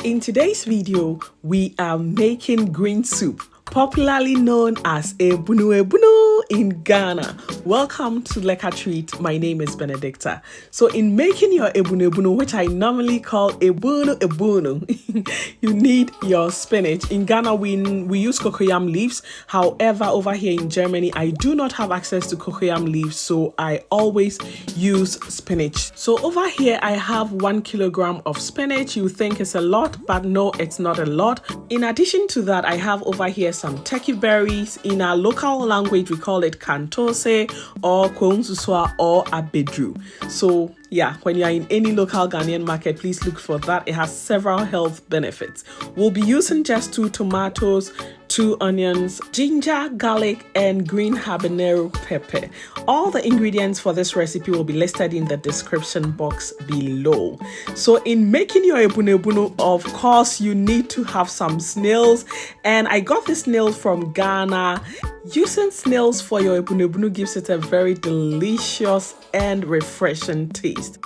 In today's video, we are making green soup, popularly known as Ebunuebunu in Ghana. Welcome to Leka Treat. My name is Benedicta. So in making your Ebunuebunu, which I normally call Ebunuebunu, you need your spinach. In Ghana, we use cocoyam leaves. However, over here in Germany, I do not have access to cocoyam leaves, so I always use spinach. So over here, I have 1 kilogram of spinach. You think it's a lot, but no, it's not a lot. In addition to that, I have over here some turkey berries. In our local language, we call it kantose or kwonsuswa or abedru. So yeah, when you are in any local Ghanaian market, please look for that. It has several health benefits. We'll be using just 2 tomatoes, 2 onions, ginger, garlic, and green habanero pepper. All the ingredients for this recipe will be listed in the description box below. So in making your ebunuebunu, of course, you need to have some snails. And I got this snails from Ghana. Using snails for your ebunuebunu gives it a very delicious and refreshing taste.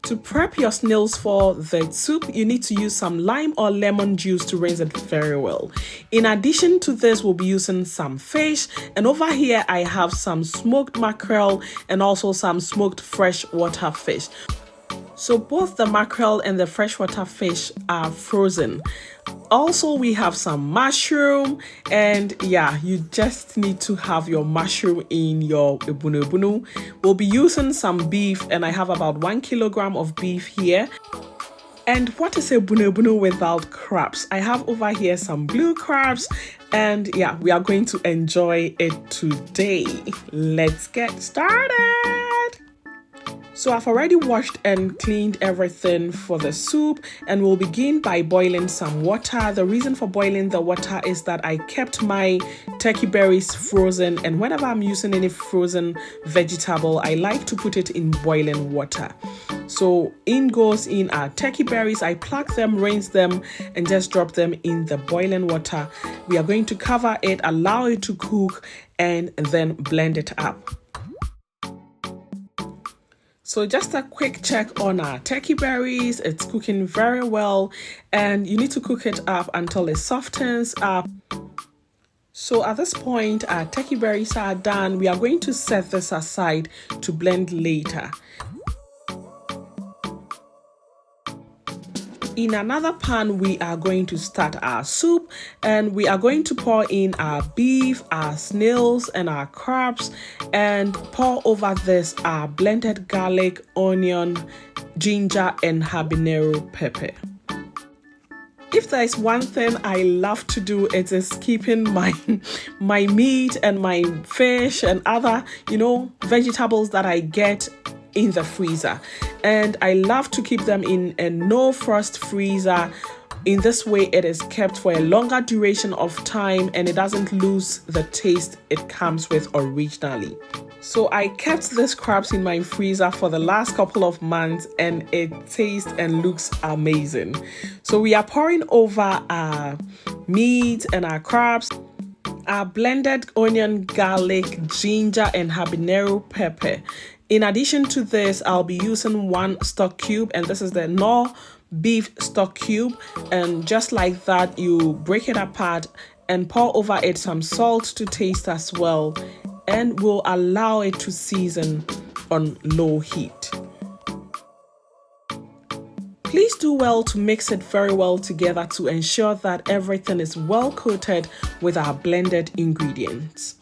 To prep your snails for the soup, you need to use some lime or lemon juice to rinse it very well. In addition to this, we'll be using some fish, and over here I have some smoked mackerel and also some smoked freshwater fish. So both the mackerel and the freshwater fish are frozen. Also, we have some mushroom, and yeah, you just need to have your mushroom in your ebunuebunu. We'll be using some beef, and I have about 1 kilogram of beef here. And what is ebunuebunu without crabs? I have over here some blue crabs, and yeah, we are going to enjoy it today. Let's get started. So I've already washed and cleaned everything for the soup, and we'll begin by boiling some water. The reason for boiling the water is that I kept my turkey berries frozen, and whenever I'm using any frozen vegetable, I like to put it in boiling water. So in goes in our turkey berries. I pluck them, rinse them, and just drop them in the boiling water. We are going to cover it, allow it to cook, and then blend it up. So just a quick check on our turkey berries. It's cooking very well, and you need to cook it up until it softens up. So at this point, our turkey berries are done. We are going to set this aside to blend later. In another pan, we are going to start our soup, and we are going to pour in our beef, our snails, and our crabs, and pour over this our blended garlic, onion, ginger, and habanero pepper. If there is one thing I love to do, it is keeping my meat and my fish and other, vegetables that I get in the freezer, and I love to keep them in a no frost freezer. In this way, it is kept for a longer duration of time, and it doesn't lose the taste it comes with originally. So I kept these crabs in my freezer for the last couple of months, and it tastes and looks amazing. So we are pouring over our meat and our crabs, our blended onion, garlic, ginger, and habanero pepper. In addition to this, I'll be using 1 stock cube, and this is the Knorr beef stock cube. And just like that, you break it apart and pour over it some salt to taste as well, and we'll allow it to season on low heat. Please do well to mix it very well together to ensure that everything is well coated with our blended ingredients.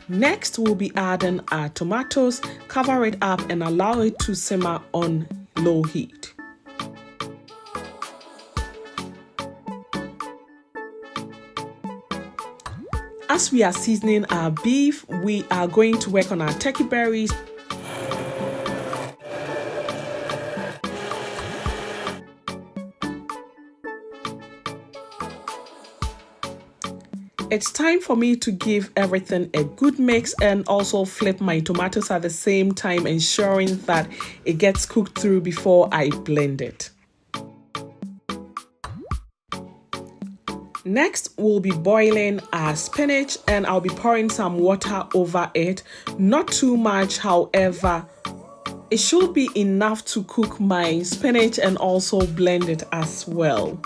Next, we'll be adding our tomatoes, cover it up, and allow it to simmer on low heat. As we are seasoning our beef, we are going to work on our turkey berries. It's time for me to give everything a good mix and also flip my tomatoes at the same time, ensuring that it gets cooked through before I blend it. Next, we'll be boiling our spinach and I'll be pouring some water over it. Not too much, however, it should be enough to cook my spinach and also blend it as well.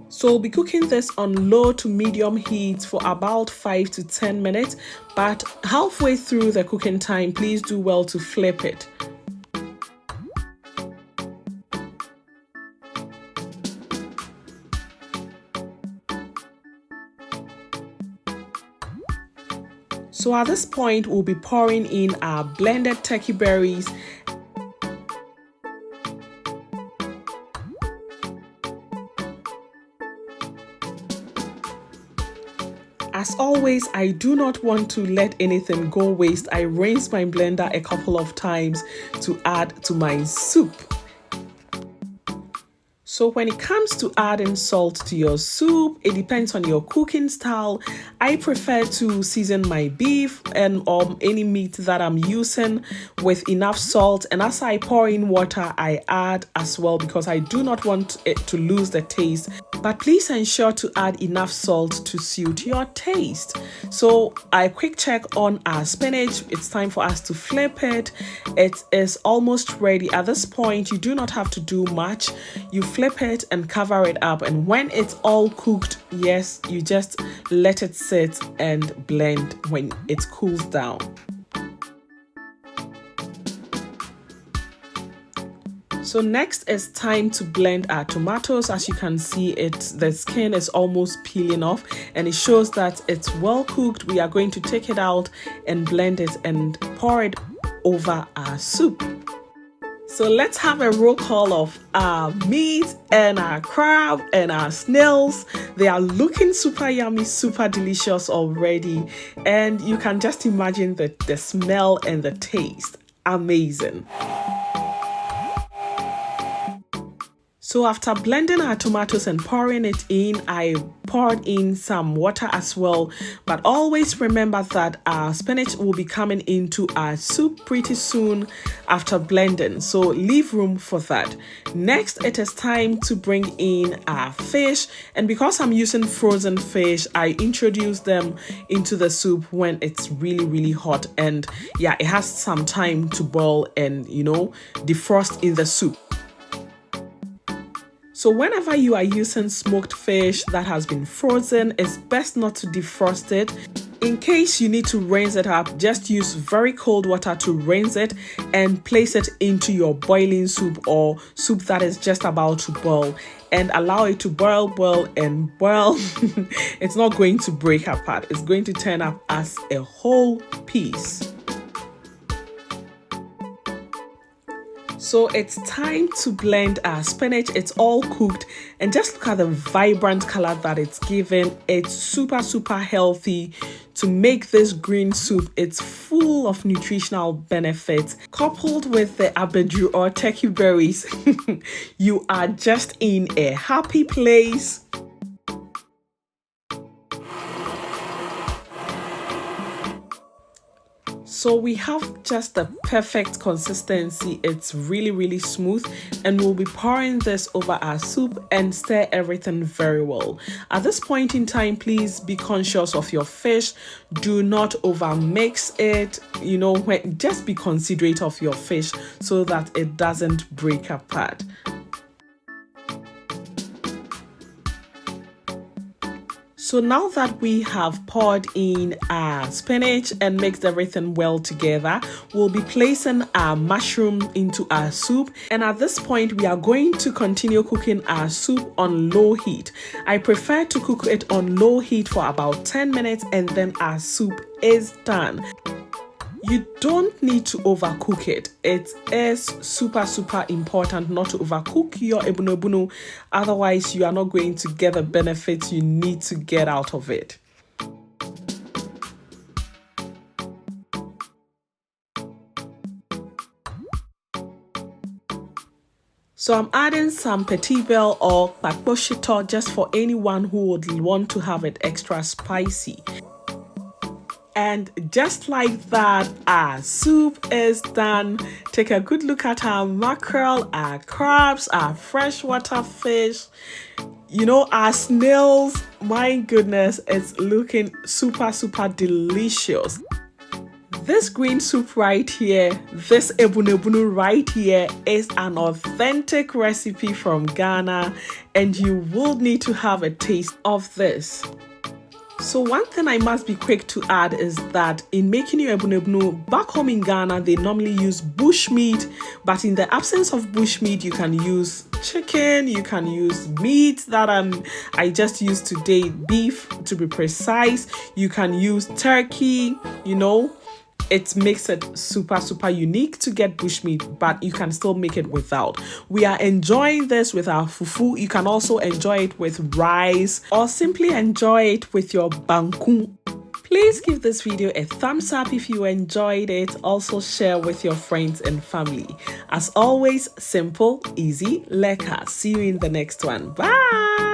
So we'll be cooking this on low to medium heat for about 5 to 10 minutes, but halfway through the cooking time, please do well to flip it. So at this point, we'll be pouring in our blended turkey berries. As always, I do not want to let anything go waste. I rinse my blender a couple of times to add to my soup. So when it comes to adding salt to your soup, it depends on your cooking style. I prefer to season my beef and any meat that I'm using with enough salt. And as I pour in water, I add as well because I do not want it to lose the taste. But please ensure to add enough salt to suit your taste. So a quick check on our spinach. It's time for us to flip it. It is almost ready. At this point, you do not have to do much. You flip it and cover it up, and when it's all cooked, yes, you just let it sit and blend when it cools down. So next it's time to blend our tomatoes. As you can see, the skin is almost peeling off and it shows that it's well cooked. We are going to take it out and blend it and pour it over our soup. So let's have a roll call of our meat and our crab and our snails. They are looking super yummy, super delicious already. And you can just imagine the smell and the taste. Amazing. So after blending our tomatoes and pouring it in, I poured in some water as well. But always remember that our spinach will be coming into our soup pretty soon after blending. So leave room for that. Next, it is time to bring in our fish. And because I'm using frozen fish, I introduce them into the soup when it's really, really hot. And yeah, it has some time to boil and, defrost in the soup. So whenever you are using smoked fish that has been frozen, it's best not to defrost it. In case you need to rinse it up, just use very cold water to rinse it and place it into your boiling soup or soup that is just about to boil and allow it to boil. It's not going to break apart. It's going to turn up as a whole piece. So it's time to blend our spinach. It's all cooked and just look at the vibrant color that it's given. It's super, super healthy. To make this green soup, it's full of nutritional benefits. Coupled with the Abunu or turkey berries, you are just in a happy place. So we have just the perfect consistency. It's really, really smooth, and we'll be pouring this over our soup and stir everything very well. At this point in time, please be conscious of your fish. Do not over mix it. Just be considerate of your fish so that it doesn't break apart. So now that we have poured in our spinach and mixed everything well together, we'll be placing our mushroom into our soup. And at this point, we are going to continue cooking our soup on low heat. I prefer to cook it on low heat for about 10 minutes and then our soup is done. You don't need to overcook it. It is super, super important not to overcook your Ebunuebunu. Otherwise, you are not going to get the benefits you need to get out of it. So I'm adding some petit bel or pakposhito just for anyone who would want to have it extra spicy. And just like that, our soup is done. Take a good look at our mackerel, our crabs, our freshwater fish. You know, our snails, my goodness, it's looking super, super delicious. This green soup right here, this Ebunuebunu right here is an authentic recipe from Ghana, and you will need to have a taste of this. So one thing I must be quick to add is that in making your Ebunuebunu, back home in Ghana, they normally use bushmeat, but in the absence of bushmeat, you can use chicken, you can use meat that I just used today, beef to be precise. You can use turkey, you know. It makes it super, super unique to get bushmeat, but you can still make it without. We are enjoying this with our fufu. You can also enjoy it with rice or simply enjoy it with your banku. Please give this video a thumbs up if you enjoyed it. Also share with your friends and family. As always, simple, easy, lekker. See you in the next one. Bye!